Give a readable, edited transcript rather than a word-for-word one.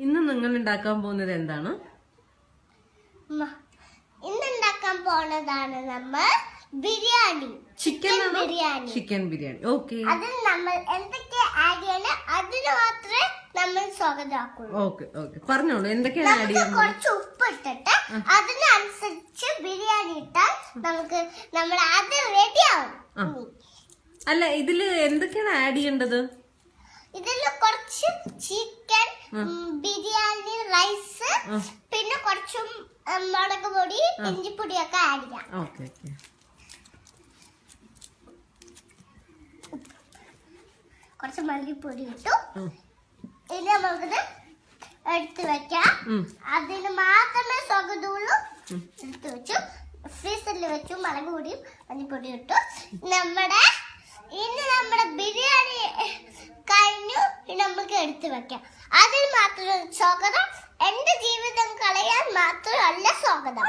ഇന്ന് നിങ്ങൾ ഉണ്ടാക്കാൻ പോകുന്നത് എന്താണ്? ഇന്ന് ഉണ്ടാക്കാൻ പോകുന്നതാണ് നമ്മൾ ബിരിയാണി, ചിക്കൻ ബിരിയാണി. ഓക്കെ, അതിൽ നമ്മൾ എന്തൊക്കെ ആഡ് ചെയ്യണം അതിന് മാത്രമേ നമ്മൾ സ്വാഗതമാക്കുള്ളൂ. ഓക്കെ പറഞ്ഞോളൂ, എന്തൊക്കെയാണ് ആഡ് ചെയ്യുന്നത്? കുറച്ച് ഉപ്പ് ഇട്ടിട്ട് അതിനനുസരിച്ച് ബിരിയാണി ഇട്ടാൽ നമ്മൾ അത് റെഡിയാവും. അല്ല, ഇതില് എന്തൊക്കെയാണ് ആഡ് ചെയ്യേണ്ടത്? ഇതിൽ കുറച്ച് ചിക്കൻ, ബിരിയാണി റൈസ്, പിന്നെ കുറച്ചും മുളക് പൊടി, ഇഞ്ചിപ്പൊടിയൊക്കെ ആഡ് ചെയ്യാം. ഓക്കെ, കുറച്ച് മല്ലിപ്പൊടി ഇട്ടു. ഇനി നമുക്കിത് എടുത്തു വെക്കാം. അതിന് മാത്രമേ സ്വാഗതമുള്ളൂ. എടുത്തു വെച്ചു, ഫ്രീസറിൽ വെച്ചു. മുളക് പൊടിയും മല്ലിപ്പൊടിയും ഇട്ടു. ഇനി നമ്മുടെ ബിരിയാണി കഴിഞ്ഞു. നമുക്ക് എടുത്തു വെക്കാം. അതിന് മാത്രം സ്വാഗതം. എന്റെ ജീവിതം കളയാൻ മാത്രമല്ല സ്വാഗതം.